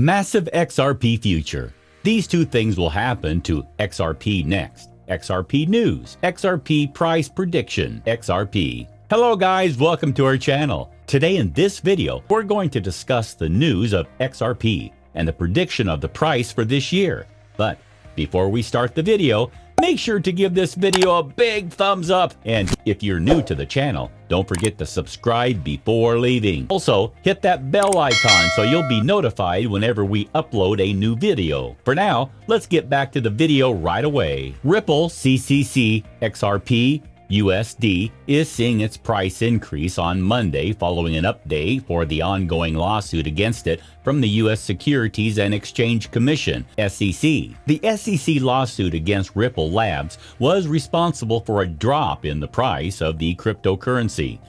Massive XRP future. These two things will happen to XRP next. XRP news, XRP price prediction, XRP. Hello guys, welcome to our channel. Today in this video, we're going to discuss the news of XRP and the prediction of the price for this year. But before we start the video, make sure to give this video a big thumbs up. And if you're new to the channel, don't forget to subscribe before leaving. Also, hit that bell icon so you'll be notified whenever we upload a new video. For now, let's get back to the video right away. Ripple CCC XRP-USD is seeing its price increase on Monday following an update for the ongoing lawsuit against it from the U.S. Securities and Exchange Commission, SEC. The SEC lawsuit against Ripple Labs was responsible for a drop in the price of the cryptocurrency.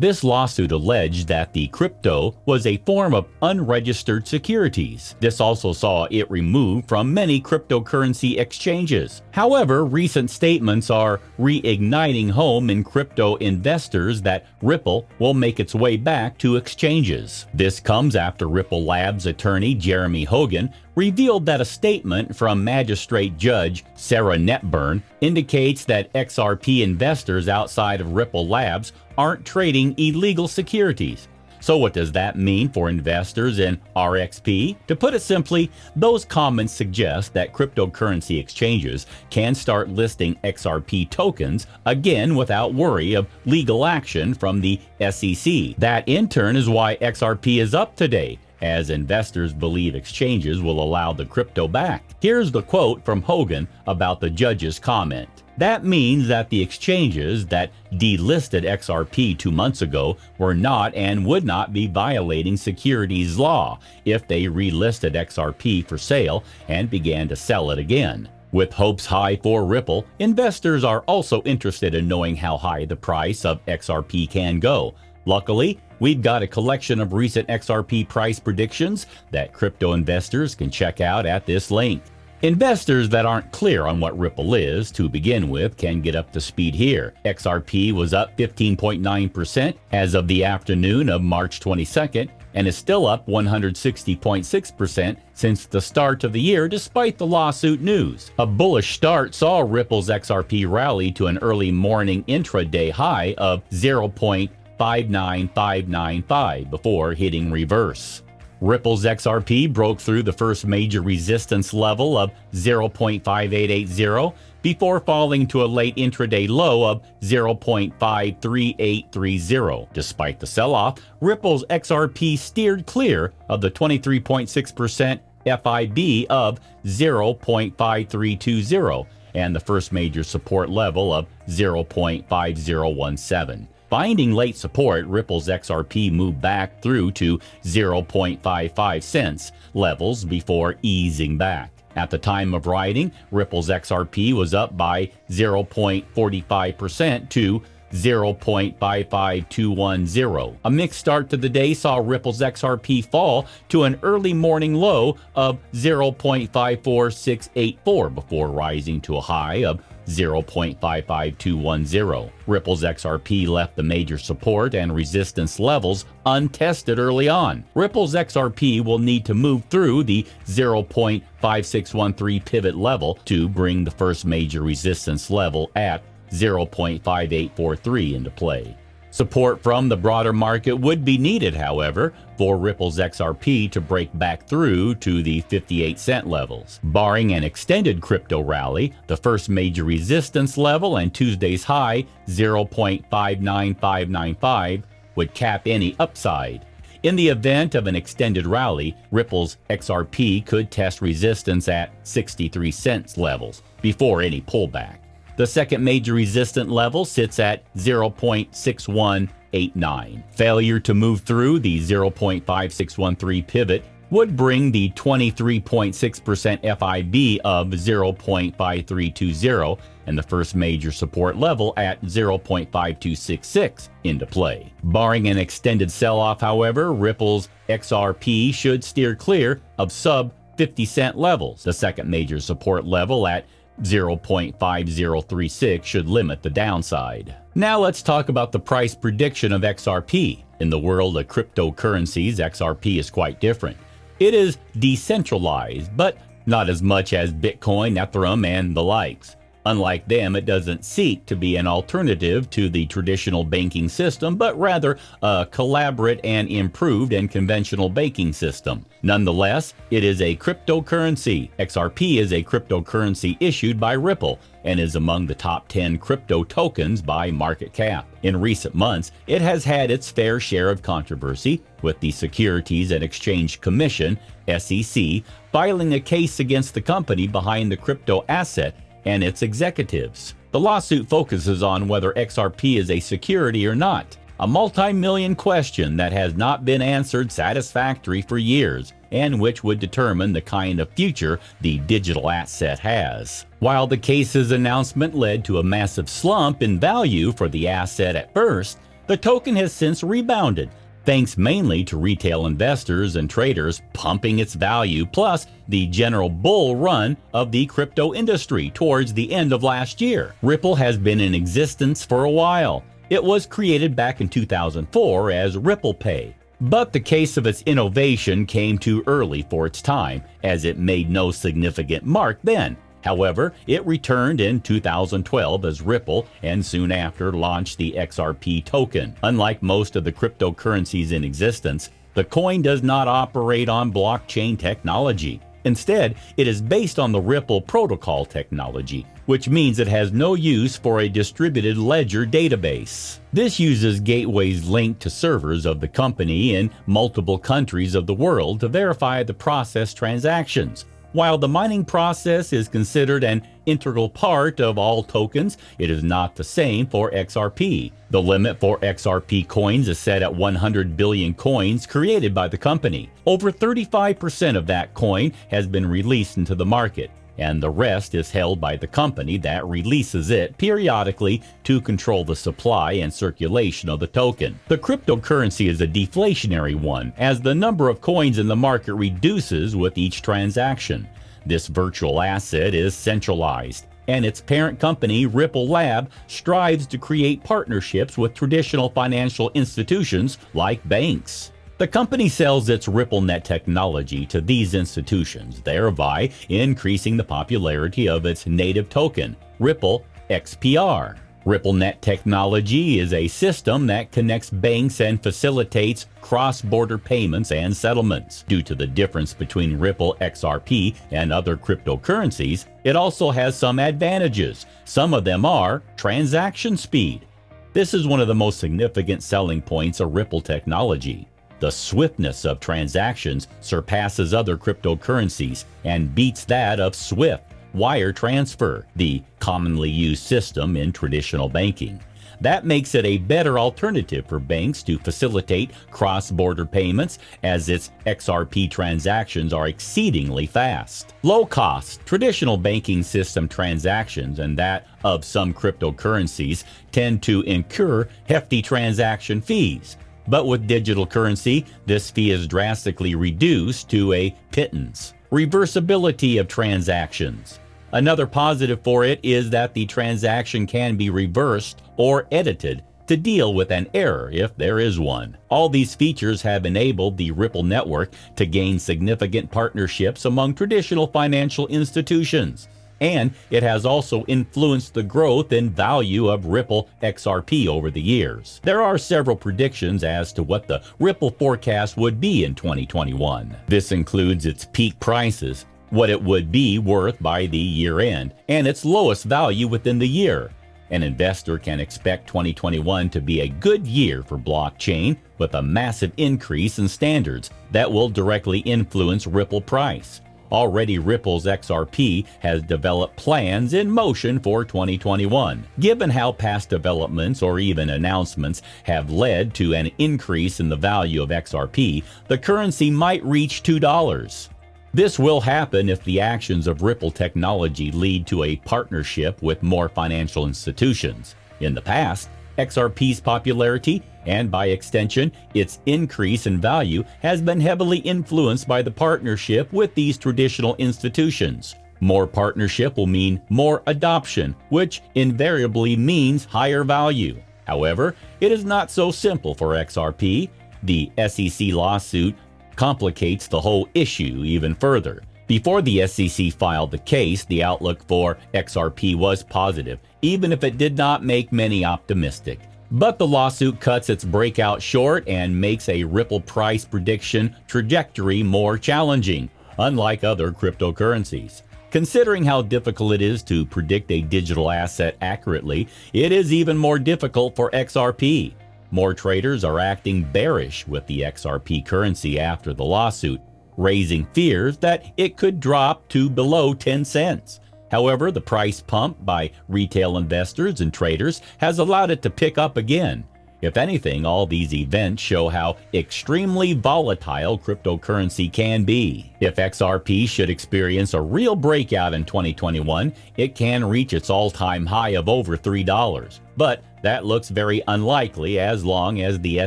This lawsuit alleged that the crypto was a form of unregistered securities. This also saw it removed from many cryptocurrency exchanges. However, recent statements are reigniting home in crypto investors that Ripple will make its way back to exchanges. This comes after Ripple Labs attorney Jeremy Hogan revealed that a statement from Magistrate Judge Sarah Netburn indicates that XRP investors outside of Ripple Labs aren't trading illegal securities. So what does that mean for investors in RXP? To put it simply, those comments suggest that cryptocurrency exchanges can start listing XRP tokens again without worry of legal action from the SEC. That in turn is why XRP is up today, as investors believe exchanges will allow the crypto back. Here's the quote from Hogan about the judge's comment. That means that the exchanges that delisted XRP 2 months ago were not and would not be violating securities law if they relisted XRP for sale and began to sell it again. With hopes high for Ripple, investors are also interested in knowing how high the price of XRP can go. Luckily, we've got a collection of recent XRP price predictions that crypto investors can check out at this link. Investors that aren't clear on what Ripple is to begin with can get up to speed here. XRP was up 15.9% as of the afternoon of March 22nd and is still up 160.6% since the start of the year despite the lawsuit news. A bullish start saw Ripple's XRP rally to an early morning intraday high of 0.59595 before hitting reverse. Ripple's XRP broke through the first major resistance level of 0.5880 before falling to a late intraday low of 0.53830. Despite the sell-off, Ripple's XRP steered clear of the 23.6% FIB of 0.5320 and the first major support level of 0.5017. Finding late support, Ripple's XRP moved back through to 0.55 cents levels before easing back. At the time of writing, Ripple's XRP was up by 0.45% to 0.55210. A mixed start to the day saw Ripple's XRP fall to an early morning low of 0.54684 before rising to a high of 0.55210. Ripple's XRP left the major support and resistance levels untested early on. Ripple's XRP will need to move through the 0.5613 pivot level to bring the first major resistance level at 0.5843 into play. Support from the broader market would be needed, however, for Ripple's XRP to break back through to the 58-cent levels. Barring an extended crypto rally, the first major resistance level and Tuesday's high, 0.59595, would cap any upside. In the event of an extended rally, Ripple's XRP could test resistance at 63 cents levels before any pullback. The second major resistant level sits at 0.6189. Failure to move through the 0.5613 pivot would bring the 23.6% FIB of 0.5320 and the first major support level at 0.5266 into play. Barring an extended sell-off, however, Ripple's XRP should steer clear of sub 50-cent levels. The second major support level at 0.5036 should limit the downside. Now let's talk about the price prediction of XRP. In the world of cryptocurrencies, XRP is quite different. It is decentralized, but not as much as Bitcoin, Ethereum, and the likes. Unlike them, it doesn't seek to be an alternative to the traditional banking system, but rather a collaborate and improved and conventional banking system. Nonetheless, it is a cryptocurrency. XRP is a cryptocurrency issued by Ripple and is among the top 10 crypto tokens by market cap. In recent months, it has had its fair share of controversy, with the Securities and Exchange Commission, SEC, filing a case against the company behind the crypto asset and its executives. The lawsuit focuses on whether XRP is a security or not, a multi-million question that has not been answered satisfactorily for years, and which would determine the kind of future the digital asset has. While the case's announcement led to a massive slump in value for the asset at first, the token has since rebounded, thanks mainly to retail investors and traders pumping its value, plus the general bull run of the crypto industry towards the end of last year. Ripple has been in existence for a while. It was created back in 2004 as Ripple Pay. But the case of its innovation came too early for its time, as it made no significant mark then. However, it returned in 2012 as Ripple and soon after launched the XRP token. Unlike most of the cryptocurrencies in existence, the coin does not operate on blockchain technology. Instead, it is based on the Ripple protocol technology, which means it has no use for a distributed ledger database. This uses gateways linked to servers of the company in multiple countries of the world to verify the processed transactions. While the mining process is considered an integral part of all tokens, it is not the same for XRP. The limit for XRP coins is set at 100 billion coins created by the company. Over 35% of that coin has been released into the market, and the rest is held by the company that releases it periodically to control the supply and circulation of the token. The cryptocurrency is a deflationary one, as the number of coins in the market reduces with each transaction. This virtual asset is centralized, and its parent company, Ripple Lab, strives to create partnerships with traditional financial institutions like banks. The company sells its RippleNet technology to these institutions, thereby increasing the popularity of its native token, Ripple XPR. RippleNet technology is a system that connects banks and facilitates cross-border payments and settlements. Due to the difference between Ripple XRP and other cryptocurrencies, it also has some advantages. Some of them are transaction speed. This is one of the most significant selling points of Ripple technology. The swiftness of transactions surpasses other cryptocurrencies and beats that of SWIFT wire transfer, the commonly used system in traditional banking. That makes it a better alternative for banks to facilitate cross-border payments, as its XRP transactions are exceedingly fast. Low-cost, traditional banking system transactions and that of some cryptocurrencies tend to incur hefty transaction fees. But with digital currency, this fee is drastically reduced to a pittance. Reversibility of transactions. Another positive for it is that the transaction can be reversed or edited to deal with an error if there is one. All these features have enabled the Ripple network to gain significant partnerships among traditional financial institutions. And it has also influenced the growth and value of Ripple XRP over the years. There are several predictions as to what the Ripple forecast would be in 2021. This includes its peak prices, what it would be worth by the year end, and its lowest value within the year. An investor can expect 2021 to be a good year for blockchain, with a massive increase in standards that will directly influence Ripple price. Already, Ripple's XRP has developed plans in motion for 2021. Given how past developments or even announcements have led to an increase in the value of XRP, the currency might reach $2. This will happen if the actions of Ripple technology lead to a partnership with more financial institutions. In the past, XRP's popularity, and by extension, its increase in value, has been heavily influenced by the partnership with these traditional institutions. More partnership will mean more adoption, which invariably means higher value. However, it is not so simple for XRP. The SEC lawsuit complicates the whole issue even further. Before the SEC filed the case, the outlook for XRP was positive, even if it did not make many optimistic. But the lawsuit cuts its breakout short and makes a Ripple price prediction trajectory more challenging, unlike other cryptocurrencies. Considering how difficult it is to predict a digital asset accurately, it is even more difficult for XRP. More traders are acting bearish with the XRP currency after the lawsuit, raising fears that it could drop to below 10 cents. However, the price pump by retail investors and traders has allowed it to pick up again. If anything, all these events show how extremely volatile cryptocurrency can be. If XRP should experience a real breakout in 2021, it can reach its all-time high of over $3. But that looks very unlikely as long as the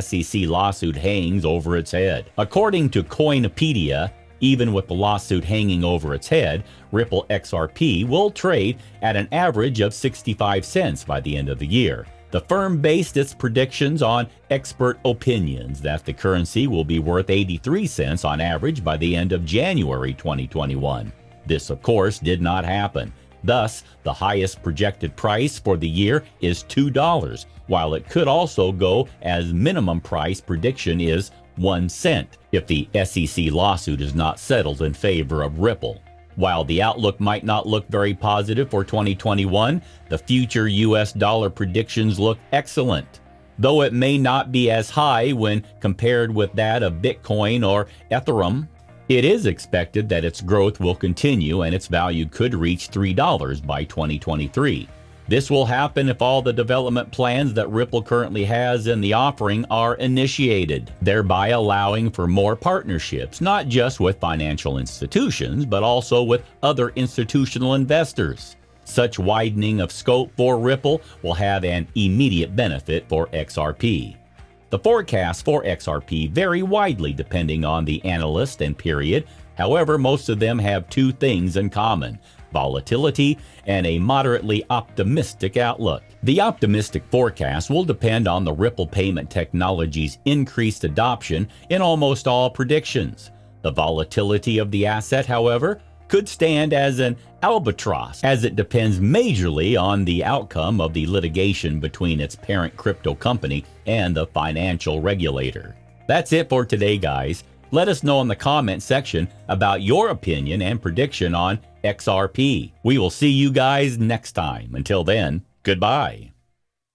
SEC lawsuit hangs over its head. According to Coinopedia, even with the lawsuit hanging over its head, Ripple XRP will trade at an average of 65 cents by the end of the year. The firm based its predictions on expert opinions that the currency will be worth 83 cents on average by the end of January 2021. This, of course, did not happen. Thus, the highest projected price for the year is $2, while it could also go as minimum price prediction is 1 cent if the SEC lawsuit is not settled in favor of Ripple. While the outlook might not look very positive for 2021, the future US dollar predictions look excellent. Though it may not be as high when compared with that of Bitcoin or Ethereum, it is expected that its growth will continue and its value could reach $3 by 2023. This will happen if all the development plans that Ripple currently has in the offering are initiated, thereby allowing for more partnerships, not just with financial institutions, but also with other institutional investors. Such widening of scope for Ripple will have an immediate benefit for XRP. The forecasts for XRP vary widely depending on the analyst and period. However, most of them have two things in common: volatility and a moderately optimistic outlook. The optimistic forecast will depend on the Ripple payment technology's increased adoption in almost all predictions. The volatility of the asset, however, could stand as an albatross, as it depends majorly on the outcome of the litigation between its parent crypto company and the financial regulator. That's it for today, guys. Let us know in the comment section about your opinion and prediction on XRP. We will see you guys next time. Until then, goodbye.